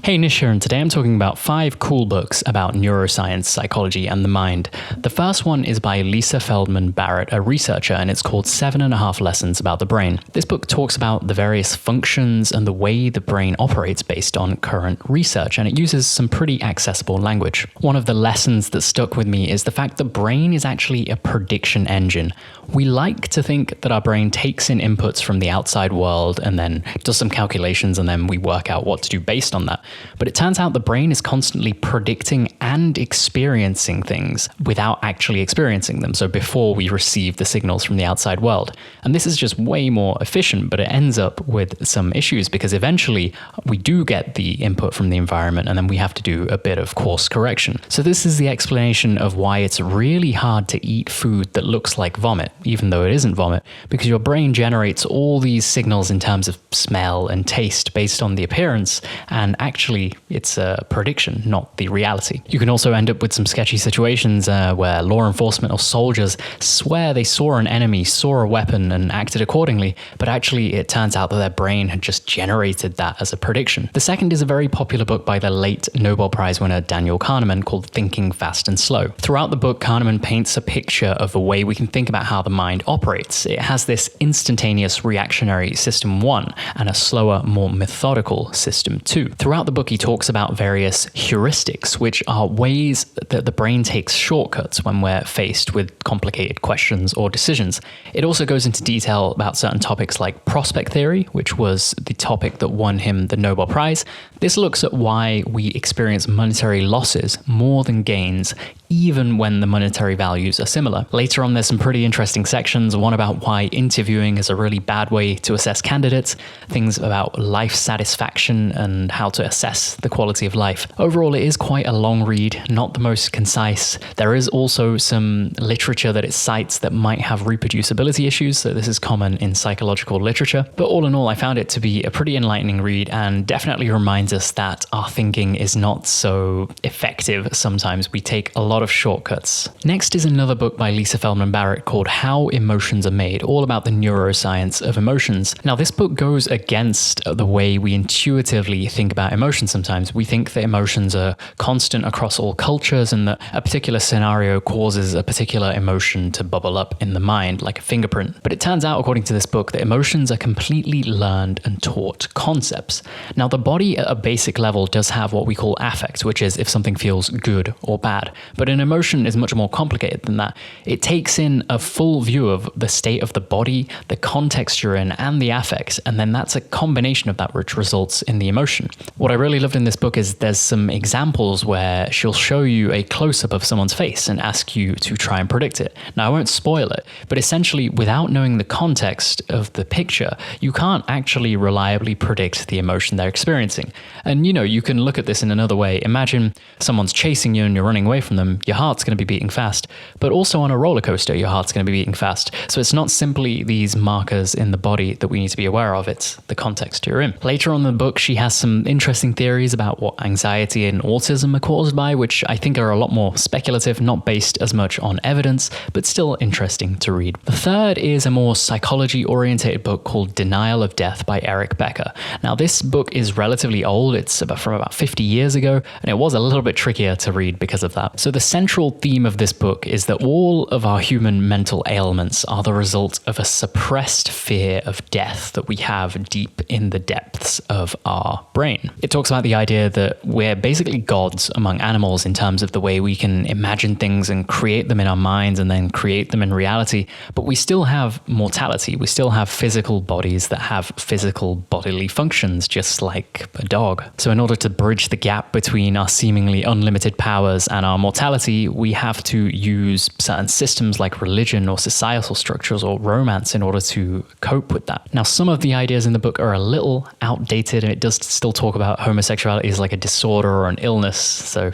Hey, Nish here, and today I'm talking about 5 cool books about neuroscience, psychology, and the mind. The first one is by Lisa Feldman Barrett, a researcher, and it's called 7.5 Lessons About the Brain. This book talks about the various functions and the way the brain operates based on current research, and it uses some pretty accessible language. One of the lessons that stuck with me is the fact the brain is actually a prediction engine. We like to think that our brain takes in inputs from the outside world and then does some calculations, and then we work out what to do based on that. But it turns out the brain is constantly predicting and experiencing things without actually experiencing them, so before we receive the signals from the outside world. And this is just way more efficient, but it ends up with some issues because eventually we do get the input from the environment and then we have to do a bit of course correction. So this is the explanation of why it's really hard to eat food that looks like vomit, even though it isn't vomit, because your brain generates all these signals in terms of smell and taste based on the appearance, and actually it's a prediction, not the reality. You can also end up with some sketchy situations where law enforcement or soldiers swear they saw an enemy, saw a weapon, and acted accordingly, but actually it turns out that their brain had just generated that as a prediction. The second is a very popular book by the late Nobel Prize winner Daniel Kahneman called Thinking Fast and Slow. Throughout the book, Kahneman paints a picture of the way we can think about how the mind operates. It has this instantaneous reactionary system 1 and a slower, more methodical system 2. Throughout the book, he talks about various heuristics, which are ways that the brain takes shortcuts when we're faced with complicated questions or decisions. It also goes into detail about certain topics like prospect theory, which was the topic that won him the Nobel Prize. This looks at why we experience monetary losses more than gains, even when the monetary values are similar. Later on, there's some pretty interesting sections, one about why interviewing is a really bad way to assess candidates, things about life satisfaction and how to assess the quality of life. Overall, it is quite a long read, not the most concise. There is also some literature that it cites that might have reproducibility issues, so this is common in psychological literature. But all in all, I found it to be a pretty enlightening read and definitely reminds us that our thinking is not so effective. Sometimes we take a lot of shortcuts. Next is another book by Lisa Feldman Barrett called How Emotions Are Made, all about the neuroscience of emotions. Now, this book goes against the way we intuitively think about emotions sometimes. We think that emotions are constant across all cultures and that a particular scenario causes a particular emotion to bubble up in the mind like a fingerprint. But it turns out, according to this book, that emotions are completely learned and taught concepts. Now, the body at a basic level does have what we call affect, which is if something feels good or bad. But an emotion is much more complicated than that. It takes in a full view of the state of the body, the context you're in, and the affect, and then that's a combination of that which results in the emotion. What I really loved in this book is there's some examples where she'll show you a close-up of someone's face and ask you to try and predict it. Now, I won't spoil it, but essentially, without knowing the context of the picture, you can't actually reliably predict the emotion they're experiencing. And you can look at this in another way. Imagine someone's chasing you and you're running away from them. Your heart's going to be beating fast, but also on a roller coaster, your heart's going to be beating fast. So it's not simply these markers in the body that we need to be aware of, it's the context you're in. Later on in the book, she has some interesting theories about what anxiety and autism are caused by, which I think are a lot more speculative, not based as much on evidence, but still interesting to read. The third is a more psychology-orientated book called Denial of Death by Eric Becker. Now, this book is relatively old. It's from about 50 years ago, and it was a little bit trickier to read because of that. So the central theme of this book is that all of our human mental ailments are the result of a suppressed fear of death that we have deep in the depths of our brain. It talks about the idea that we're basically gods among animals in terms of the way we can imagine things and create them in our minds and then create them in reality, but we still have mortality. We still have physical bodies that have physical bodily functions, just like a dog. So in order to bridge the gap between our seemingly unlimited powers and our mortality, we have to use certain systems like religion or societal structures or romance in order to cope with that. Now, some of the ideas in the book are a little outdated, and it does still talk about homosexuality as like a disorder or an illness. So,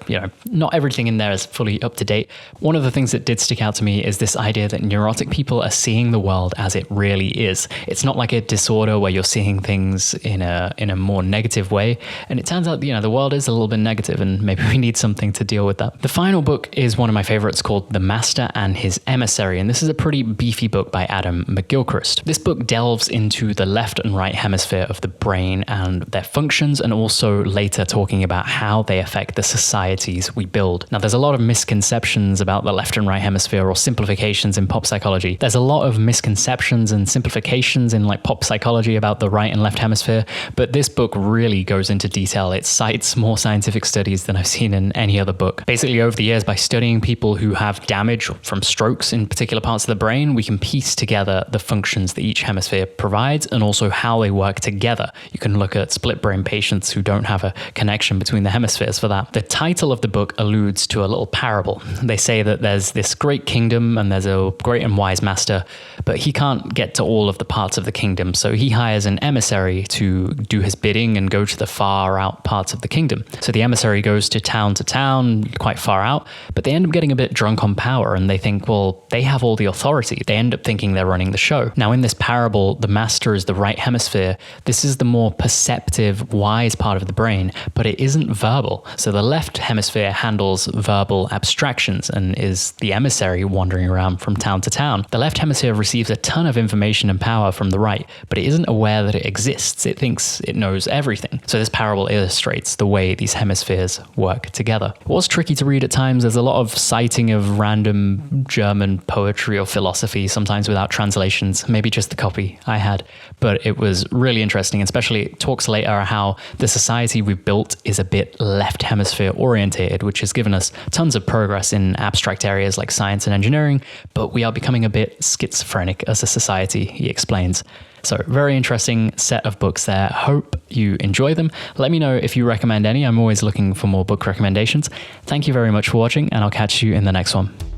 not everything in there is fully up to date. One of the things that did stick out to me is this idea that neurotic people are seeing the world as it really is. It's not like a disorder where you're seeing things in a more negative way. And it turns out, the world is a little bit negative, and maybe we need something to deal with that. The final book book is one of my favorites called The Master and His Emissary, and this is a pretty beefy book by Adam McGilchrist. This book delves into the left and right hemisphere of the brain and their functions, and also later talking about how they affect the societies we build. Now, there's a lot of misconceptions about the left and right hemisphere, or simplifications in pop psychology. There's a lot of misconceptions and simplifications in like pop psychology about the right and left hemisphere, but this book really goes into detail. It cites more scientific studies than I've seen in any other book. Basically, over the years, by studying people who have damage from strokes in particular parts of the brain, we can piece together the functions that each hemisphere provides and also how they work together. You can look at split brain patients who don't have a connection between the hemispheres for that. The title of the book alludes to a little parable. They say that there's this great kingdom and there's a great and wise master, but he can't get to all of the parts of the kingdom, so he hires an emissary to do his bidding and go to the far out parts of the kingdom. So the emissary goes to town, quite far out, but they end up getting a bit drunk on power and they think, well, they have all the authority. They end up thinking they're running the show. Now, in this parable, the master is the right hemisphere. This is the more perceptive, wise part of the brain, but it isn't verbal. So the left hemisphere handles verbal abstractions and is the emissary wandering around from town to town. The left hemisphere receives a ton of information and power from the right, but it isn't aware that it exists. It thinks it knows everything. So this parable illustrates the way these hemispheres work together. It was tricky to read at times. There's a lot of citing of random German poetry or philosophy, sometimes without translations, maybe just the copy I had. But it was really interesting, especially it talks later how the society we've built is a bit left hemisphere orientated, which has given us tons of progress in abstract areas like science and engineering, but we are becoming a bit schizophrenic as a society, he explains. So very interesting set of books there. Hope you enjoy them. Let me know if you recommend any. I'm always looking for more book recommendations. Thank you very much for watching, and I'll catch you in the next one.